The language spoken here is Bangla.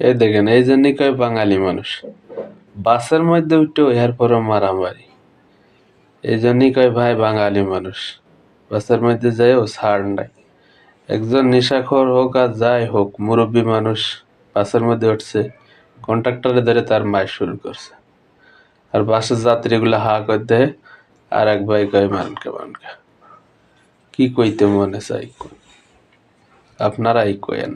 এই দেখেন এই জন্যই কয় বাঙালি মানুষ। বাসের মধ্যে উঠেও এর পরও মারামারি। এই জন্যই কয় ভাই বাঙালি মানুষ। বাসের মধ্যে যাইও ছাড় নাই। একজন নেশাখোর হোক আর যাই হোক, মুরব্বী মানুষ বাসের মধ্যে উঠছে, কন্ট্রাক্টরে ধরে তার মার শুরু করছে। আর বাসের যাত্রীগুলো হা করে দেয়, আর এক ভাই কয় মানকে মানকে। কি কইতে মনে চাই আপনারাই কয়েন।